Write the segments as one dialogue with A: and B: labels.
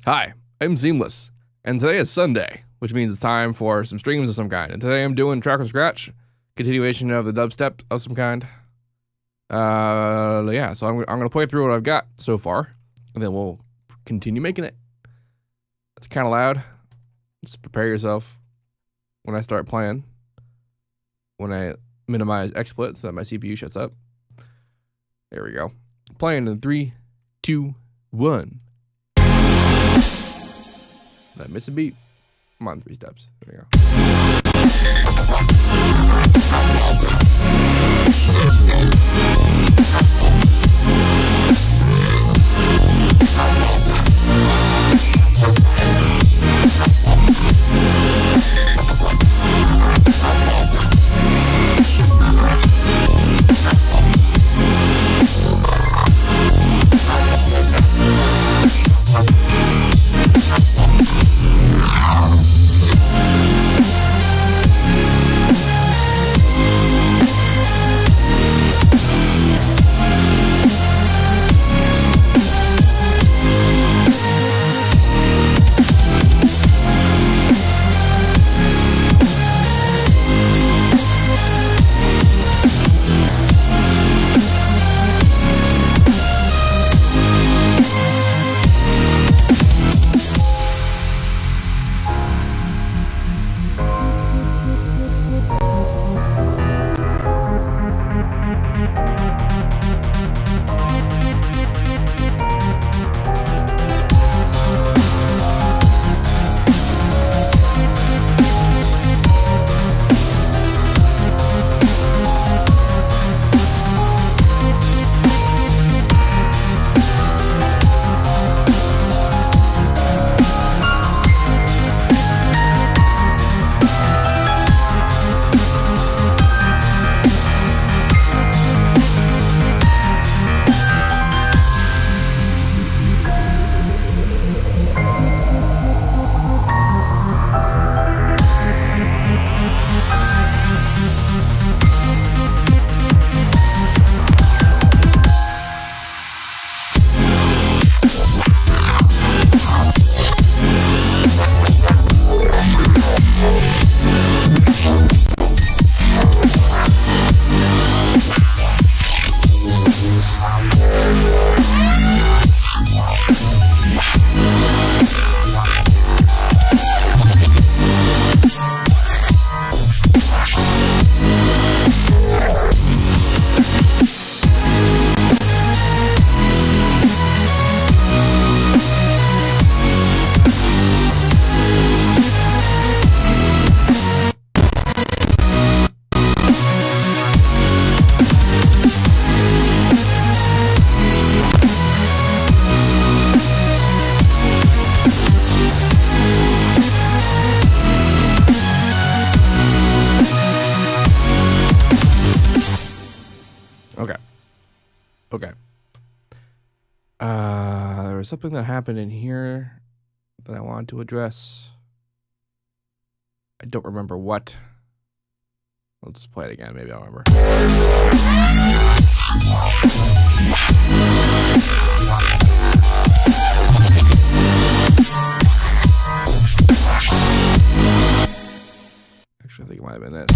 A: Hi, I'm Seamless, and today is Sunday, which means it's time for some streams of some kind. And today I'm doing track from scratch, continuation of the dubstep of some kind. Yeah, so I'm gonna play through what I've got so far, and then we'll continue making it. It's kind of loud. Just prepare yourself when I start playing. When I minimize XSplit so that my CPU shuts up. There we go. Playing in 3, 2, 1. Did I miss a beat? I'm on 3 steps. There we go. Okay. There was something that happened in here that I wanted to address. I don't remember what. Let's play it again. Maybe I'll remember. Actually, I think it might have been this.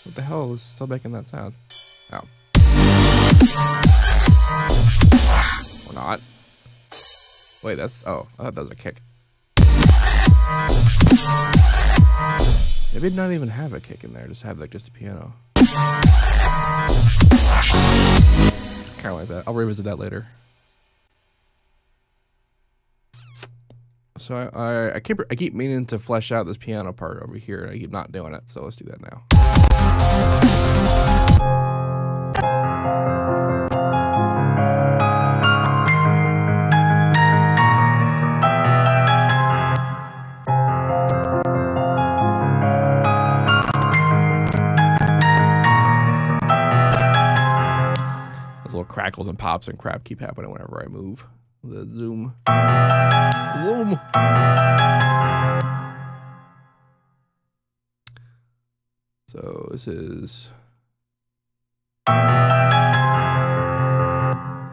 A: What the hell is still making that sound? Oh. Or not. Wait, that's... Oh, I thought that was a kick. Maybe not even have a kick in there. Just have like just a piano. Kind of like that. I'll revisit that later. So I keep meaning to flesh out this piano part over here, and I keep not doing it. So let's do that now. crackles and pops and crap keep happening whenever I move. The zoom. Zoom. So this is...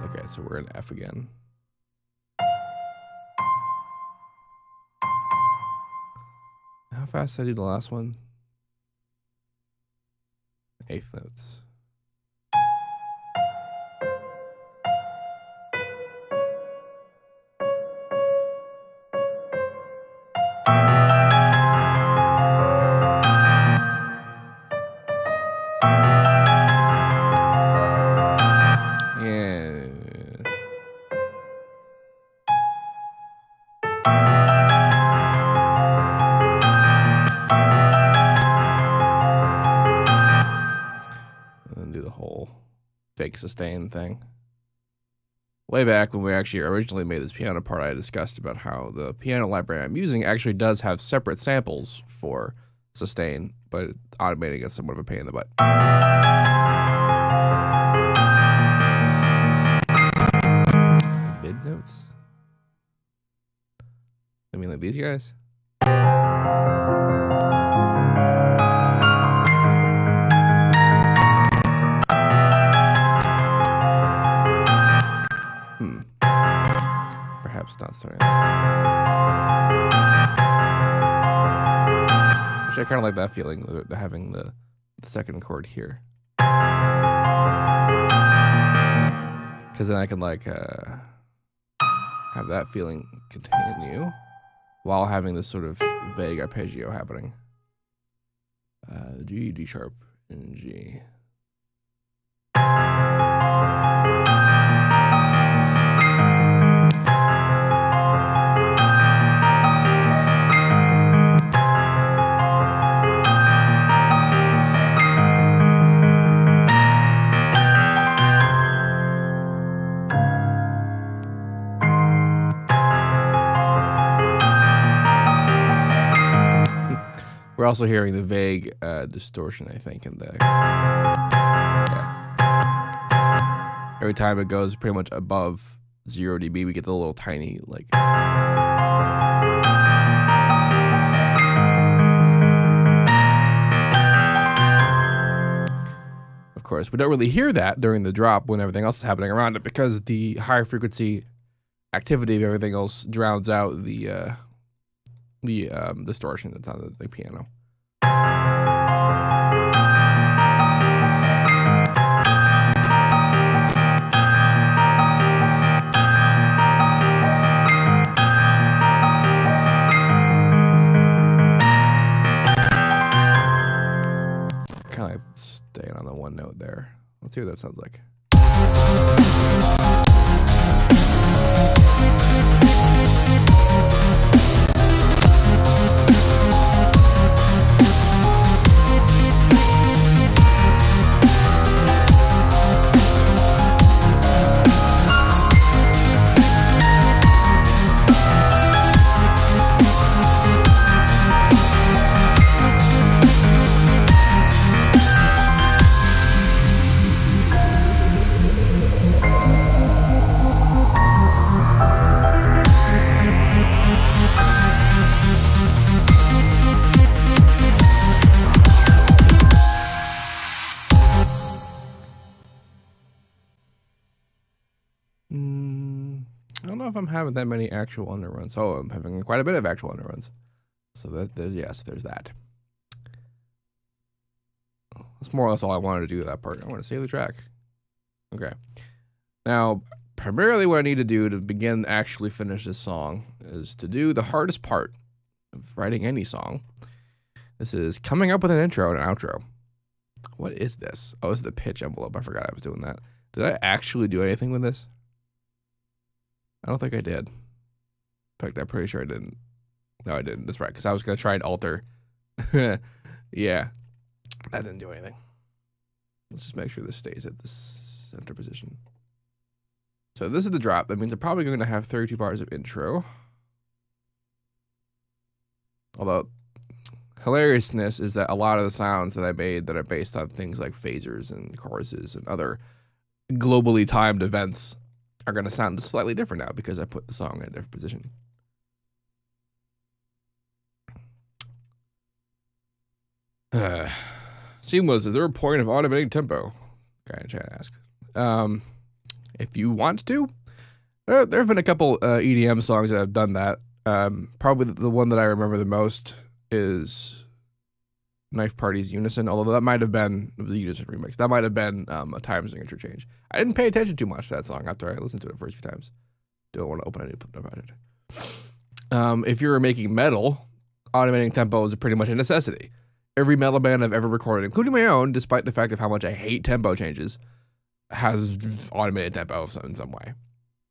A: Okay, so we're in F again. How fast did I do the last one? 8th notes. Fake sustain thing. Way back when we actually originally made this piano part, I discussed about how the piano library I'm using actually does have separate samples for sustain, but automating is somewhat of a pain in the butt. Mid notes? I mean, like these guys? Perhaps not starting. Actually, I kind of like that feeling, having the second chord here. Because then I can like have that feeling continue while having this sort of vague arpeggio happening. G, D sharp, and G. We're also hearing the vague distortion, I think, in there. Yeah. Every time it goes pretty much above 0 dB, we get the little tiny, like... Of course, we don't really hear that during the drop when everything else is happening around it, because the high frequency activity of everything else drowns out the distortion that's on the piano. Kind of like staying on the one note there. Let's see what that sounds like. I don't know if I'm having that many actual underruns. Oh, I'm having quite a bit of actual underruns. So there's that. That's more or less all I wanted to do with that part. I want to save the track. Okay. Now, primarily what I need to do to begin actually finish this song is to do the hardest part of writing any song. This is coming up with an intro and an outro. What is this? Oh, this is the pitch envelope. I forgot I was doing that. Did I actually do anything with this? I don't think I did. In fact, I'm pretty sure I didn't. No, I didn't. That's right, because I was going to try and alter. Yeah, that didn't do anything. Let's just make sure this stays at this center position. So this is the drop. That means I'm probably going to have 32 bars of intro. Although, hilariousness is that a lot of the sounds that I made that are based on things like phasers and choruses and other globally timed events are going to sound slightly different now because I put the song in a different position. Seamless, is there a point of automating tempo? Guy in chat asked. If you want to, there have been a couple EDM songs that have done that. Probably the one that I remember the most is Knife Party's Unison, although that might have been the Unison remix. That might have been a time signature change. I didn't pay attention too much to that song after I listened to it the first few times. Don't want to open a new project. If you're making metal, automating tempo is pretty much a necessity. Every metal band I've ever recorded, including my own, despite the fact of how much I hate tempo changes, has automated tempo in some way.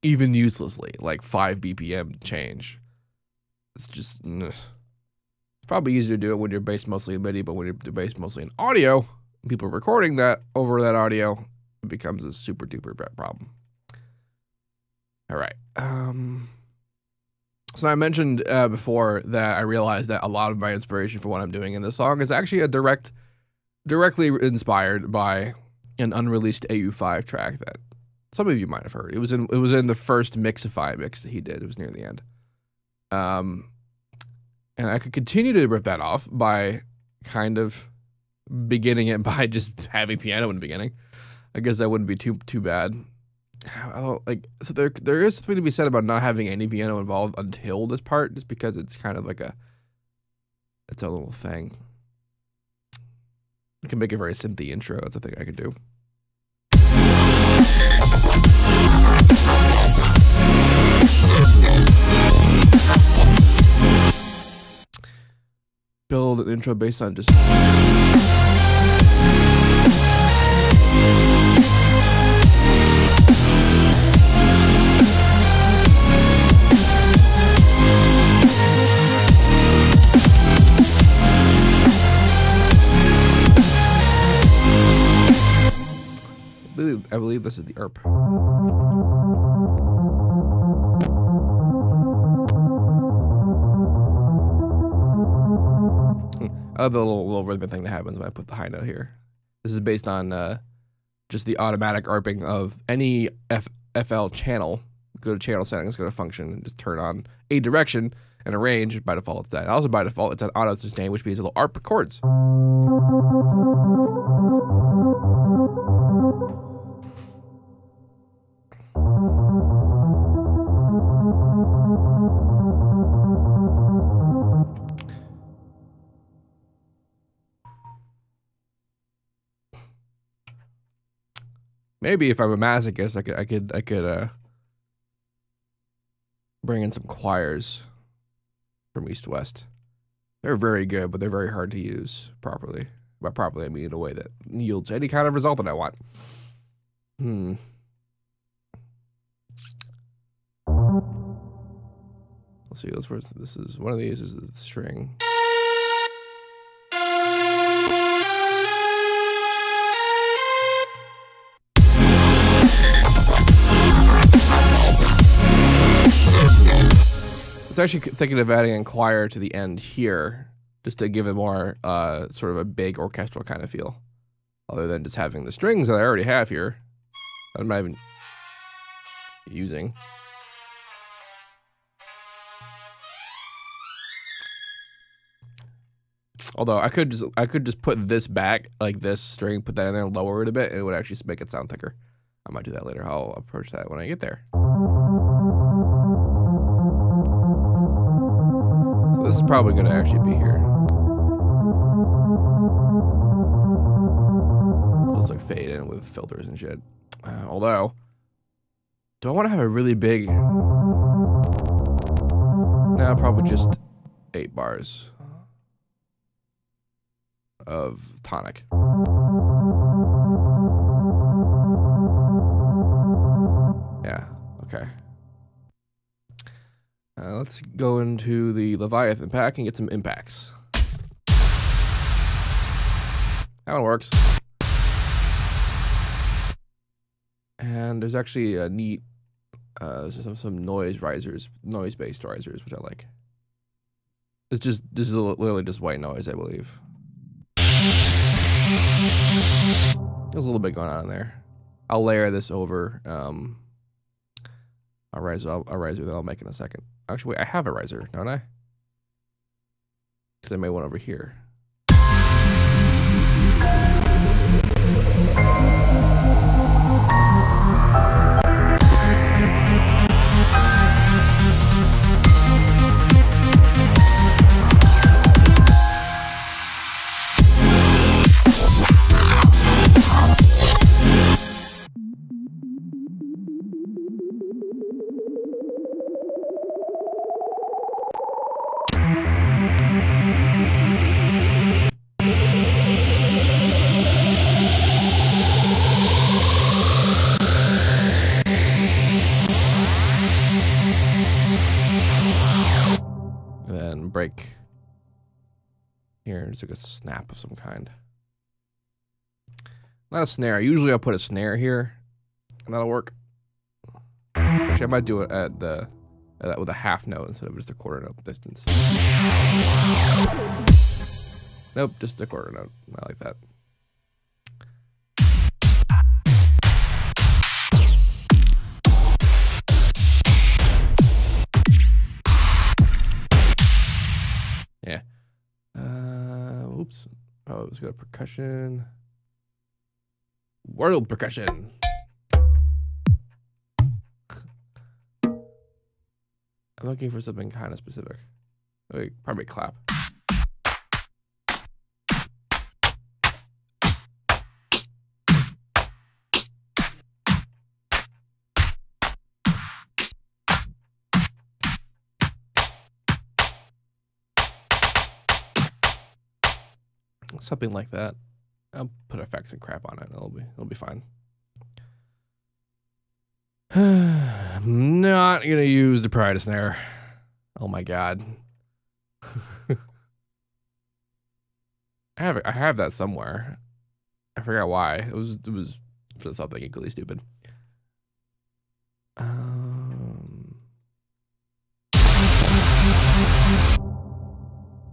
A: Even uselessly, like 5 BPM change. It's just... It's probably easier to do it when you're based mostly in MIDI, but when you're based mostly in audio, people recording that over that audio, it becomes a super duper problem. All right. So I mentioned before that I realized that a lot of my inspiration for what I'm doing in this song is actually directly inspired by an unreleased AU5 track that some of you might have heard. It was in the first Mixify mix that he did. It was near the end. And I could continue to rip that off by kind of beginning it by just having piano in the beginning. I guess that wouldn't be too bad. So there is something to be said about not having any piano involved until this part, just because it's kind of like it's a little thing. I can make a very synthy intro. That's a thing I could do. Build an intro based on just... I believe this is the ERP. I love the little rhythm thing that happens when I put the high note here. This is based on just the automatic ARPing of any FL channel. Go to channel settings, go to function, and just turn on a direction and a range. By default, it's that. Also, by default, it's an auto sustain, which means it'll ARP chords. Maybe if I'm a masochist, I could bring in some choirs from East West. They're very good, but they're very hard to use properly. By properly, I mean in a way that yields any kind of result that I want. Let's see. This is one of these is the string. I was actually thinking of adding a choir to the end here, just to give it more sort of a big orchestral kind of feel, other than just having the strings that I already have here, that I'm not even using. Although I could just put this back, like this string, put that in there and lower it a bit, and it would actually make it sound thicker. I might do that later. I'll approach that when I get there. This is probably going to actually be here. It'll just like fade in with filters and shit. Although, do I want to have a really big... No, probably just 8 bars of tonic. Yeah, okay. Let's go into the Leviathan pack and get some impacts. That one works. And there's actually a neat, some noise risers, noise-based risers, which I like. It's just, this is literally just white noise, I believe. There's a little bit going on in there. I'll layer this over a riser that I'll make in a second. Actually, wait, I have a riser, don't I? Because I made one over here. Break here. It's like a snap of some kind. Not a snare. Usually I'll put a snare here, and that'll work. Actually, I might do it at the with a half note instead of just a quarter note distance. Nope, just a quarter note. I like that. Yeah. Oops. Oh, let's go to percussion. World percussion. I'm looking for something kind of specific. Like, probably clap. Something like that. I'll put effects and crap on it. It'll be fine. I'm not gonna use the Pride snare. Oh my god. I have that somewhere. I forgot why. It was for something equally stupid.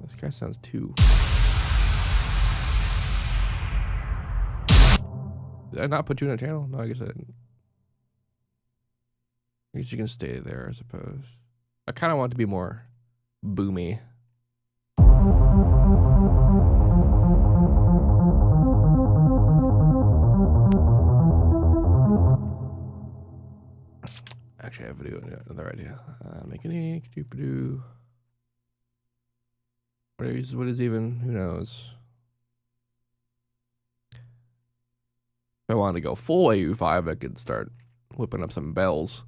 A: This guy sounds too. Did I not put you in a channel? No, I guess I didn't. I guess you can stay there, I suppose. I kind of want it to be more boomy. Actually, I have another idea. Make an ink, doop-a-doo. What is even? Who knows? If I wanted to go full AU5, I could start whipping up some bells.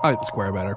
A: I like the square better.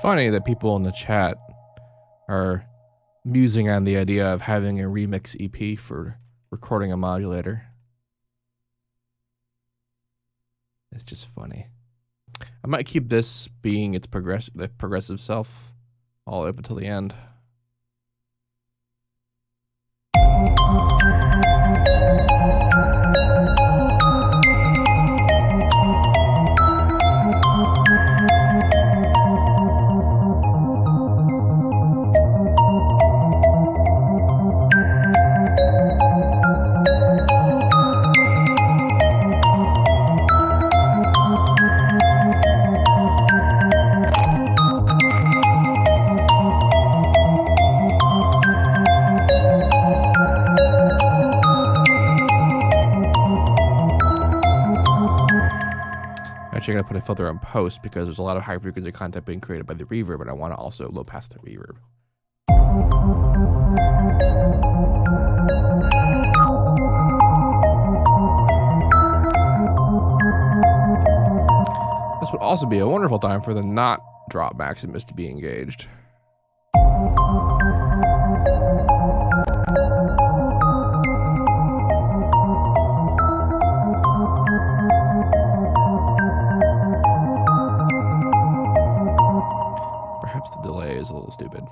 A: Funny that people in the chat are musing on the idea of having a remix EP for recording a modulator. It's just funny. I might keep this being its progressive self all the way up until the end. Actually, I'm going to put a filter on post because there's a lot of high frequency content being created by the reverb, and I want to also low pass the reverb. This would also be a wonderful time for the not drop Maximus to be engaged. Perhaps the delay is a little stupid.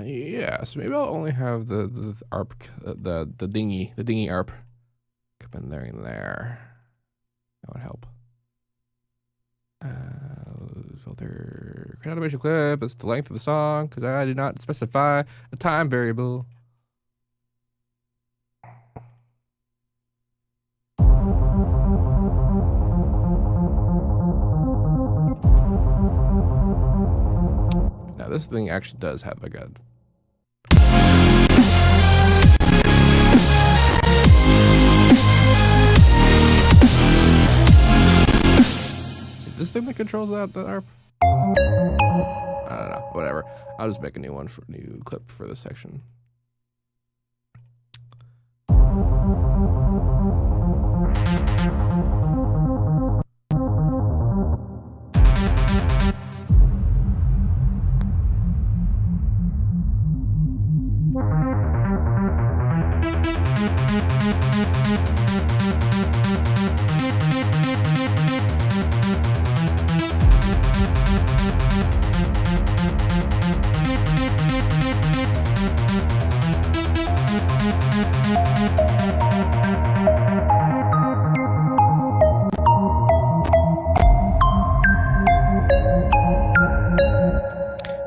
A: Yeah, so maybe I'll only have the ARP, the dingy ARP come in there and there. That would help. Filter create animation clip. That's the length of the song because I did not specify a time variable. Now this thing actually does have a good. Is it this thing that controls that ARP? I don't know. Whatever. I'll just make a new clip for this section.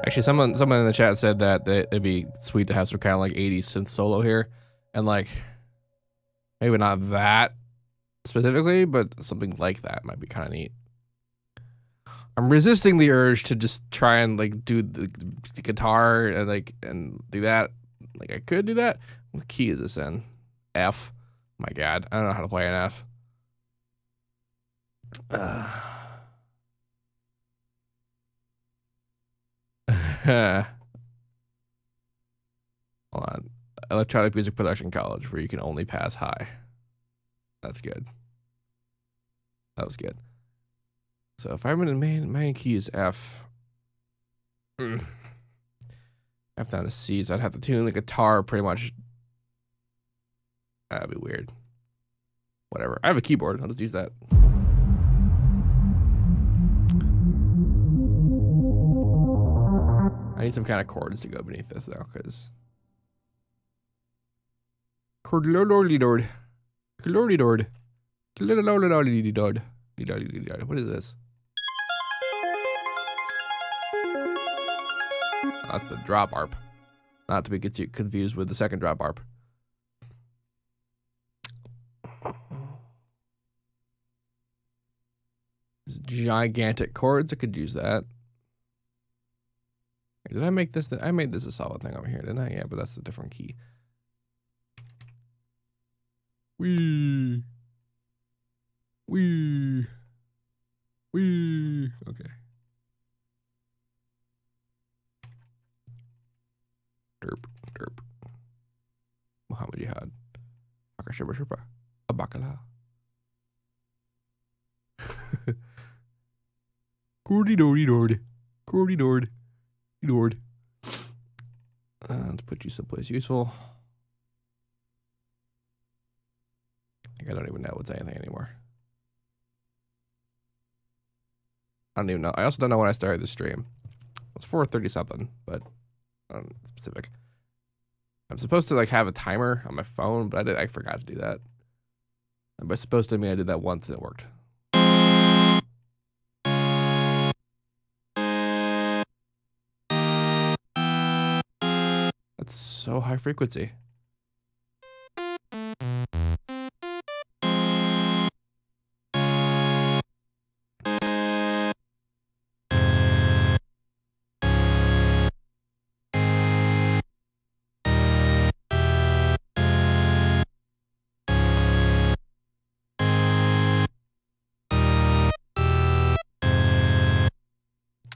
A: Actually, someone in the chat said that it'd be sweet to have some kind of like 80s synth solo here, and like maybe not that specifically, but something like that might be kind of neat. I'm resisting the urge to just try and like do the guitar and do that. Like I could do that. What key is this in? F. My God, I don't know how to play an F. Hold on. Electronic Music Production College, where you can only pass high. That's good. That was good. So if I'm in the main key is F, F down to C, so I'd have to tune the guitar pretty much. That'd be weird. Whatever. I have a keyboard. I'll just use that. I need some kind of chords to go beneath this though, because what is this? Oh, that's the drop arp. Not to be confused with the second drop arp. It's gigantic chords. I could use that. Did I make this? I made this a solid thing over here, didn't I? Yeah, but that's a different key. Wee. Okay. Derp. Muhammad Jihad. Akashiba Abakala. Cordy-dory-dord. Let's put you someplace useful. I don't even know what's anything anymore. I don't even know. I also don't know when I started the stream. It was 4:30 something, but specific. I'm supposed to like have a timer on my phone, but I forgot to do that. And by supposed to mean I did that once and it worked. That's so high frequency.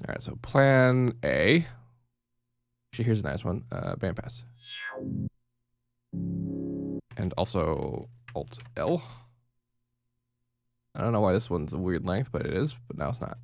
A: All right, so plan A. Actually, here's a nice one. Bandpass. And also Alt L. I don't know why this one's a weird length, but it is, but now it's not.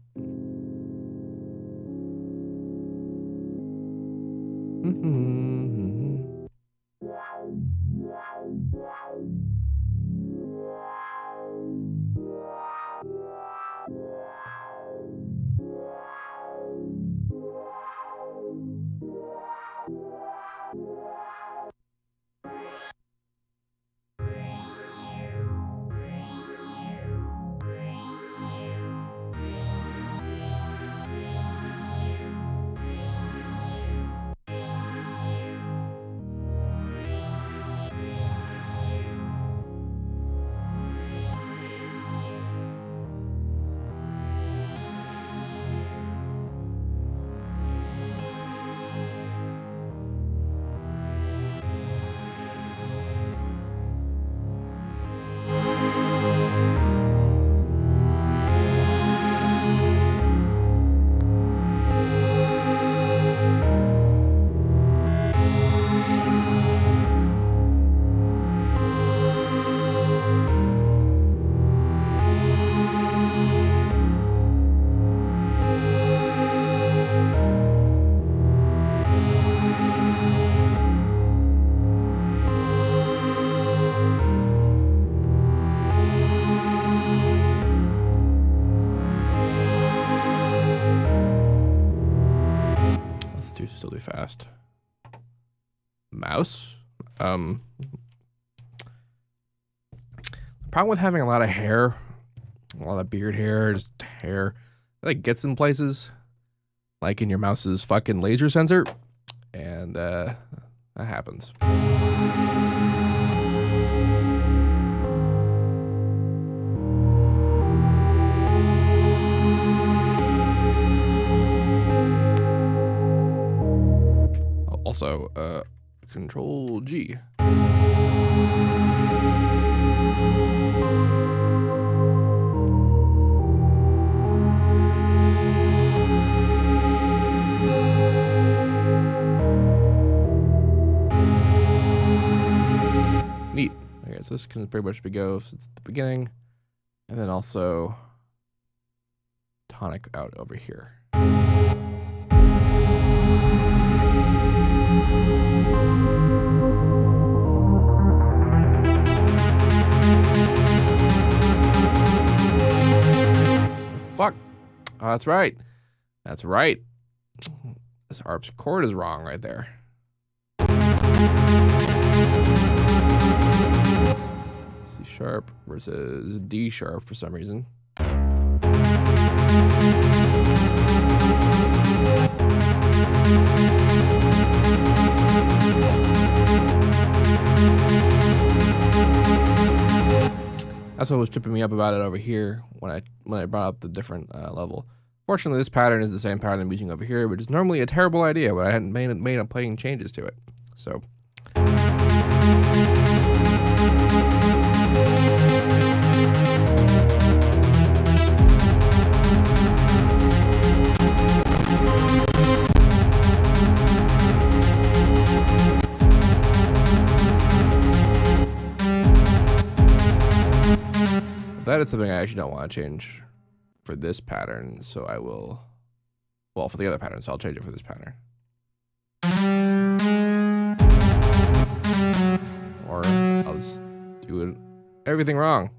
A: Still do fast. Mouse. The problem with having a lot of hair, a lot of beard hair, just hair, it like gets in places, like in your mouse's fucking laser sensor, and that happens. Also, Control G. Neat. Okay, so this can pretty much go since the beginning, and then also tonic out over here. Fuck. Oh, that's right. That's right. This harp's chord is wrong right there. C sharp versus D sharp for some reason. That's what was tripping me up about it over here when I brought up the different level. Fortunately, this pattern is the same pattern I'm using over here, which is normally a terrible idea, but I hadn't made up playing changes to it. So. That is something I actually don't want to change for this pattern, so I will, well, for the other pattern, so I'll change it for this pattern. Or I'll just do everything wrong.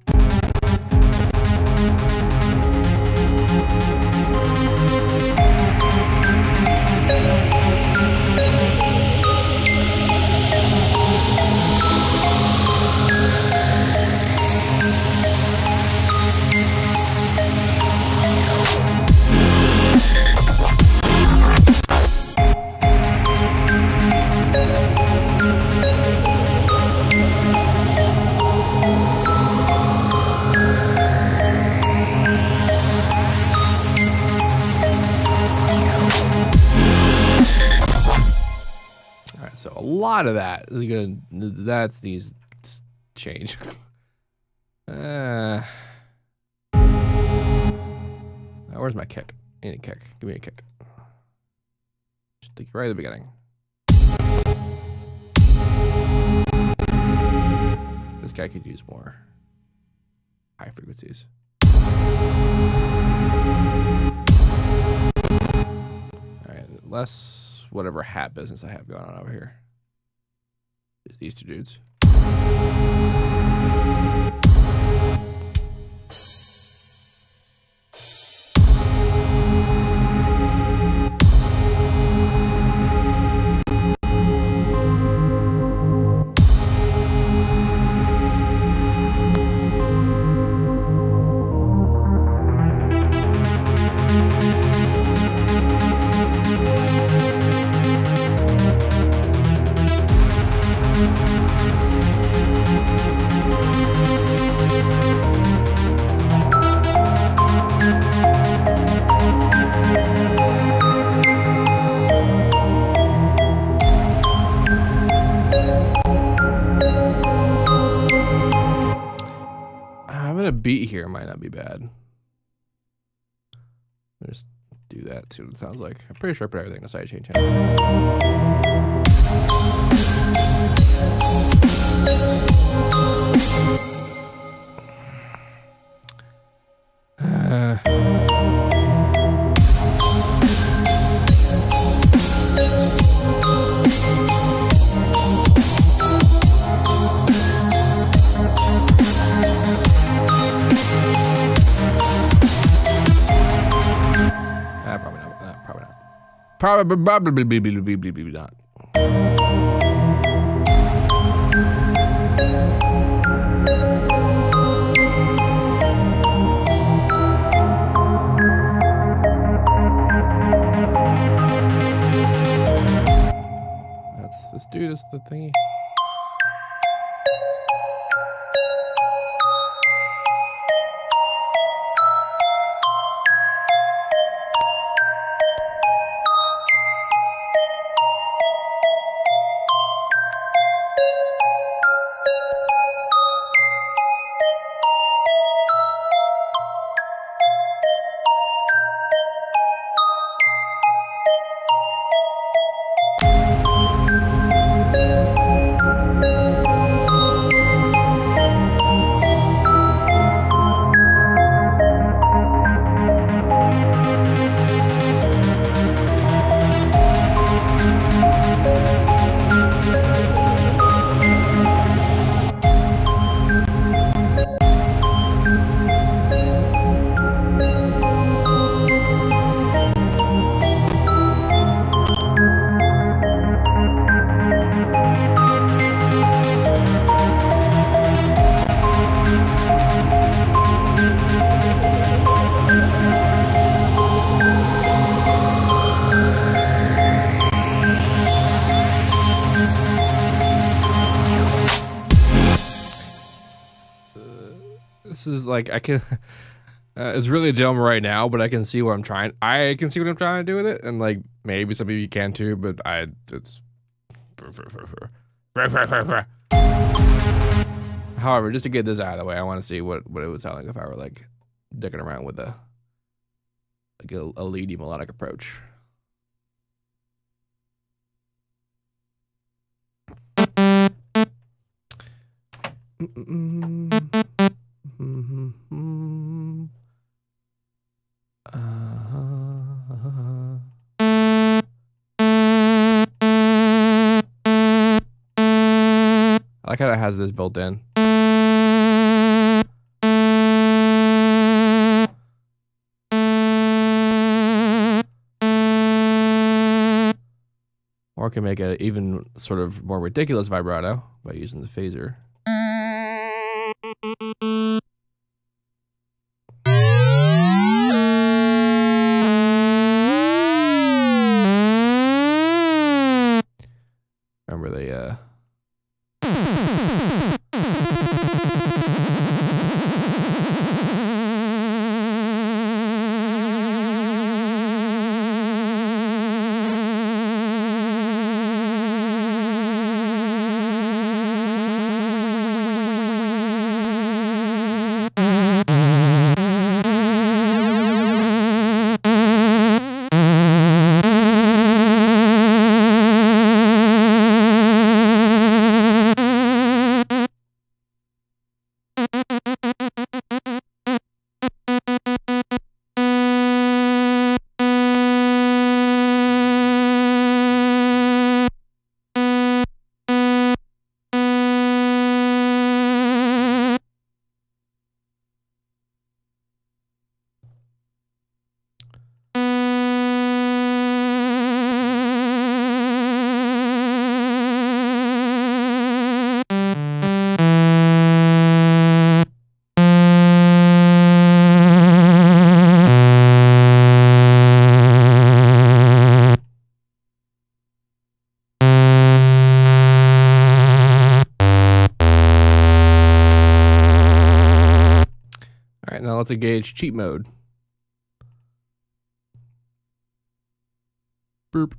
A: So a lot of that is gonna, that's these change. Where's my kick? I need a kick. Give me a kick. Just take it right at the beginning. This guy could use more high frequencies. All right, less whatever hat business I have going on over here. Just these two dudes. Beat here might not be bad. I'll just do that, see what it sounds like. I'm pretty sure I put everything in the sidechain channel. Probably not. That's this dude is the thingy. This is like, I can, it's really dumb right now, but I can see what I'm trying. I can see what I'm trying to do with it. And like, maybe some of you can too, but it's. However, just to get this out of the way, I want to see what it would sound like if I were like dicking around with a leady melodic approach. I like how it has this built in. Or I can make an even sort of more ridiculous vibrato by using the phaser. Remember the now let's engage cheat mode. Boop.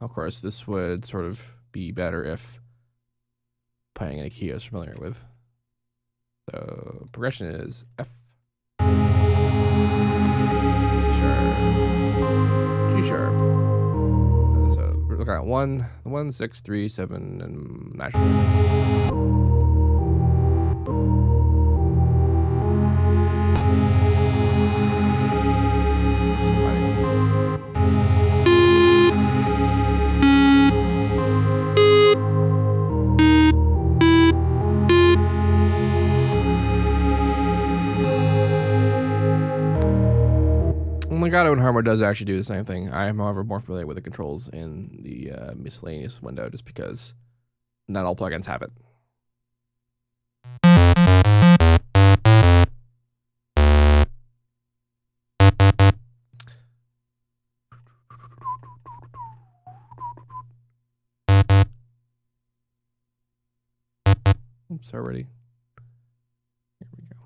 A: Of course, this would sort of be better if playing in a key I was familiar with. So progression is F sharp, G sharp. So we're looking at 1, 6, 3, 7, and natural 7. Legato and Harmor does actually do the same thing. I am, however, more familiar with the controls in the miscellaneous window just because not all plugins have it. Oops, already. Here we go.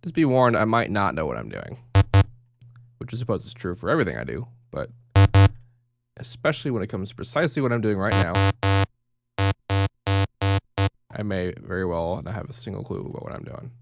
A: Just be warned, I might not know what I'm doing, which I suppose is true for everything I do, but especially when it comes to precisely what I'm doing right now, I may very well not have a single clue about what I'm doing.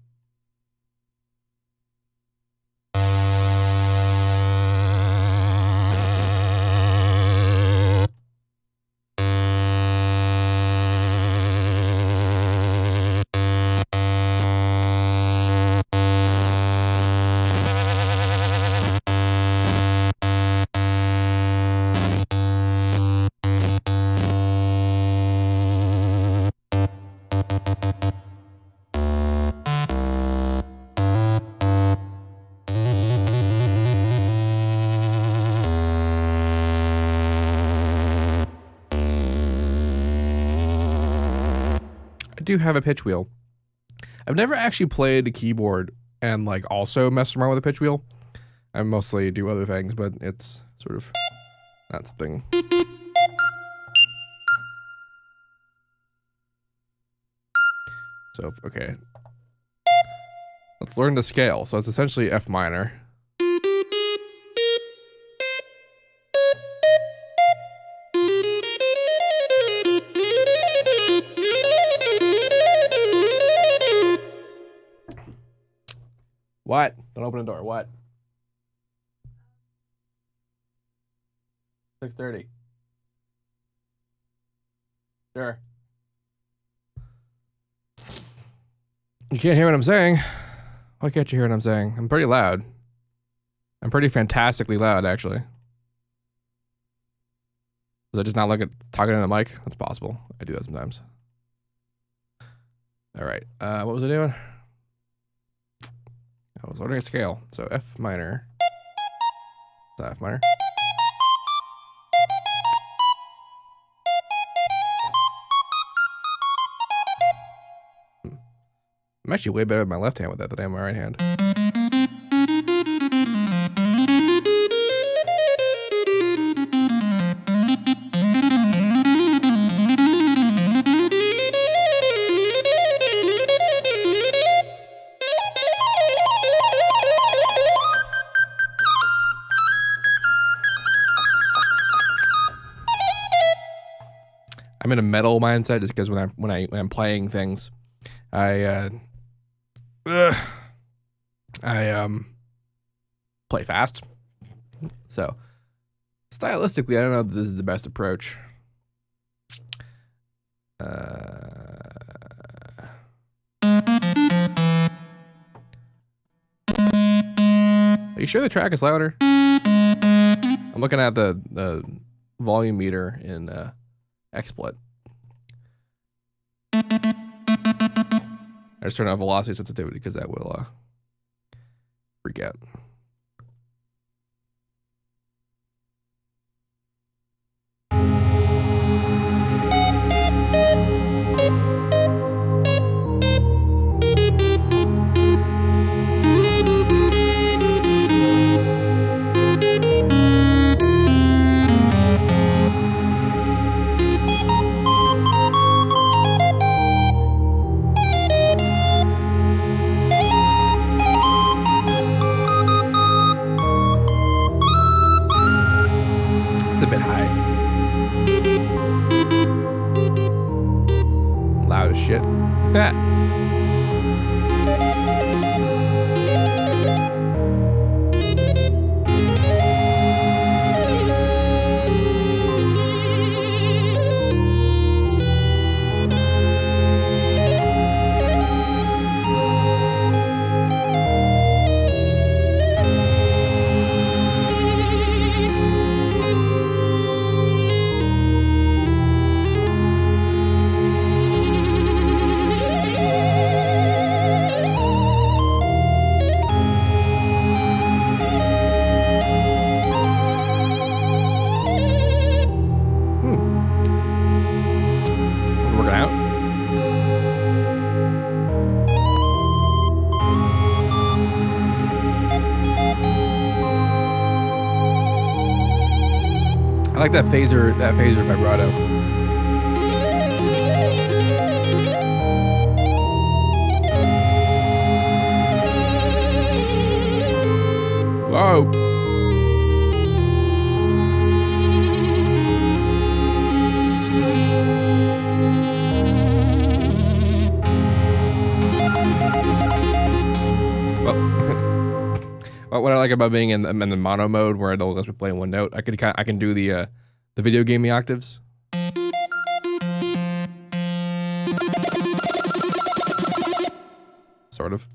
A: do have a pitch wheel. I've never actually played the keyboard and like also mess around with a pitch wheel. I mostly do other things, but it's sort of that's the thing. So, okay. Let's learn to scale. So it's essentially F minor. What? Don't open the door. What? 6:30. Sure. You can't hear what I'm saying. Why can't you hear what I'm saying? I'm pretty loud. I'm pretty fantastically loud, actually. Does I just not look at talking in the mic? That's possible. I do that sometimes. All right. What was I doing? I was learning a scale. So F minor. F minor. I'm actually way better with my left hand with that than I am my right hand. I'm in a metal mindset just because when I'm playing things, I play fast. So stylistically, I don't know if this is the best approach. Are you sure the track is louder? I'm looking at the volume meter in XSplit. I just turn on velocity sensitivity because that will freak out. Shit. I like that phaser vibrato. Whoa. What I like about being in the mono mode, where it'll let me play one note, I can do the video gaming octaves. Sort of.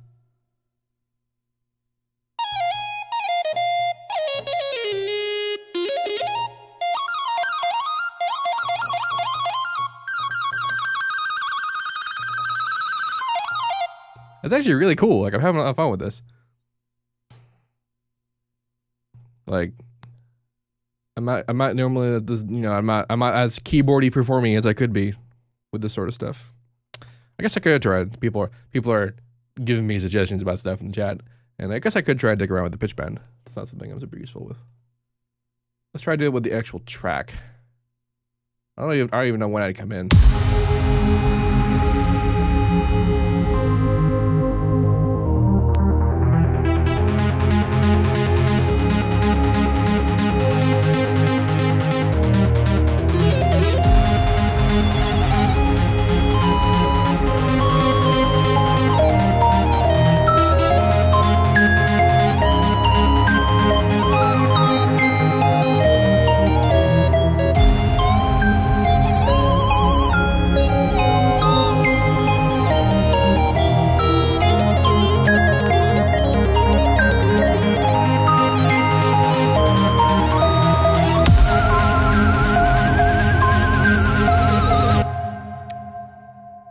A: It's actually really cool. Like, I'm having a lot of fun with this. Like, I'm not normally this, you know, I'm not as keyboardy performing as I could be with this sort of stuff. I guess I could try it. People are giving me suggestions about stuff in the chat, and I guess I could try to dig around with the pitch bend. It's not something I'm super useful with. Let's try to do it with the actual track. I don't even know when I'd come in.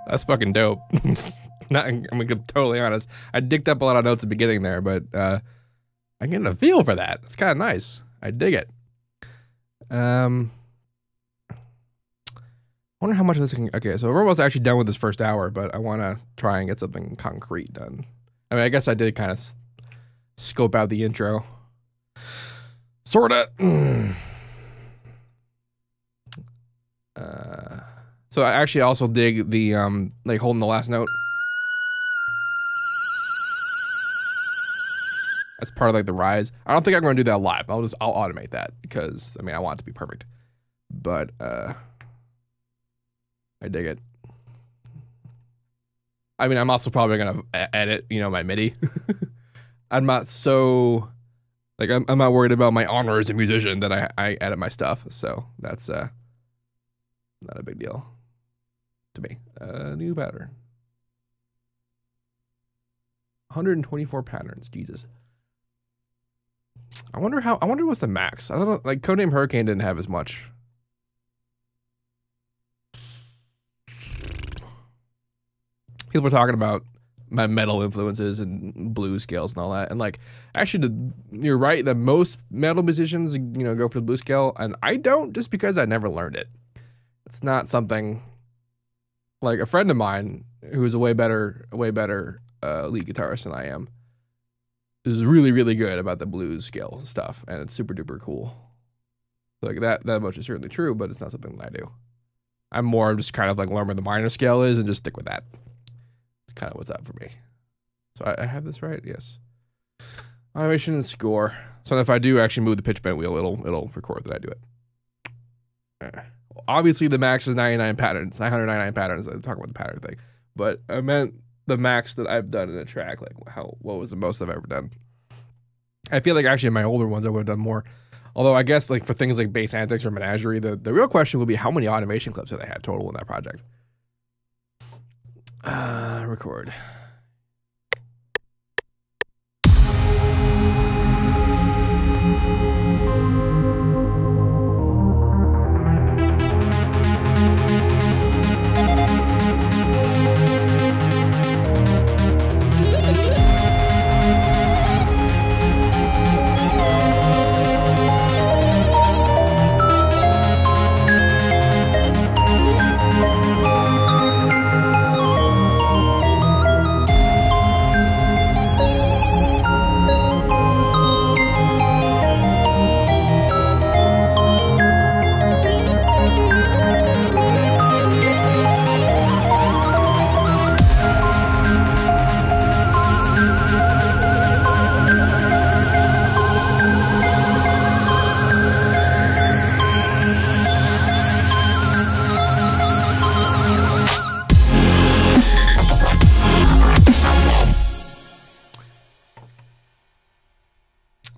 A: That's fucking dope. I'm gonna be totally honest. I dicked up a lot of notes at the beginning there, but I'm getting a feel for that. It's kind of nice. I dig it. I wonder how much of this can. Okay, so we're almost actually done with this first hour, but I want to try and get something concrete done. I mean, I guess I did kind of scope out the intro. Sorta. So I actually also dig the, like holding the last note. That's part of like the rise. I don't think I'm going to do that live. I'll automate that because, I mean, I want it to be perfect. But, I dig it. I mean, I'm also probably going to edit, you know, my MIDI. I'm not so, like, I'm not worried about my honor as a musician that I edit my stuff. So that's, not a big deal. To me, new pattern. 124 patterns, Jesus. I wonder what's the max. I don't know, like Codename Hurricane didn't have as much. People are talking about my metal influences and blues scales and all that, and like, actually, you're right. The most metal musicians, you know, go for the blues scale, and I don't, just because I never learned it. It's not something. Like a friend of mine who is a way better lead guitarist than I am is really, really good about the blues scale stuff, and it's super duper cool. Like that much is certainly true, but it's not something that I do. I'm more just kind of like learn where the minor scale is and just stick with that. It's kind of what's up for me. So I have this right? Yes. Automation and score. So if I do actually move the pitch bend wheel, it'll record that I do it. Obviously, the max is 99 patterns, 999 patterns. I'm talking about the pattern thing, but I meant the max that I've done in a track. Like, what was the most I've ever done? I feel like actually in my older ones I would have done more. Although I guess like for things like Bass Antics or Menagerie, the real question would be how many automation clips did I have total in that project? Record.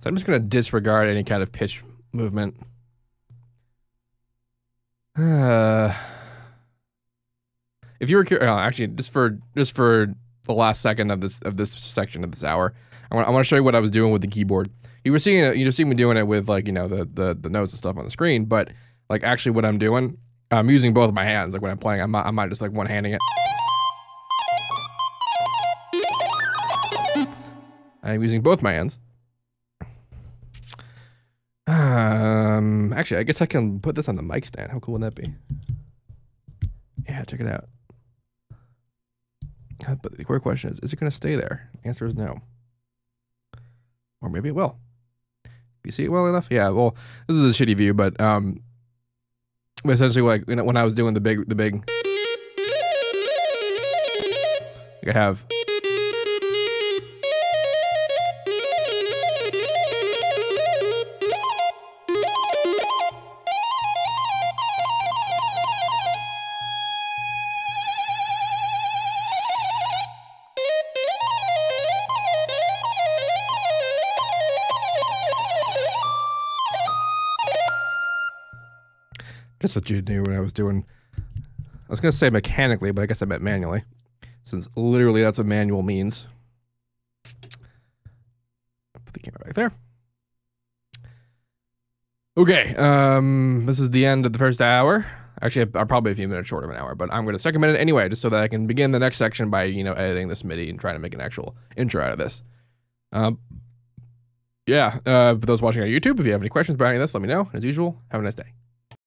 A: So I'm just going to disregard any kind of pitch movement. If you were actually just for the last second of this section of this hour, I want to show you what I was doing with the keyboard. You just see me doing it with like, you know, the notes and stuff on the screen, but like actually what I'm doing, I'm using both of my hands. Like when I'm playing, I'm not just like one handing it. I'm using both my hands. Actually, I guess I can put this on the mic stand. How cool would that be? Yeah, check it out. But the core question is it going to stay there? The answer is no. Or maybe it will. Do you see it well enough? Yeah, well, this is a shitty view, but essentially, like, you know, when I was doing the big, like I have. Just what you knew when I was doing. I was gonna say mechanically, but I guess I meant manually, since literally that's what manual means. Put the camera back there. Okay, this is the end of the first hour. Actually, I'm probably a few minutes short of an hour, but I'm gonna second minute anyway, just so that I can begin the next section by, you know, editing this MIDI and trying to make an actual intro out of this. Yeah, for those watching on YouTube, if you have any questions about any of this, let me know. As usual, have a nice day.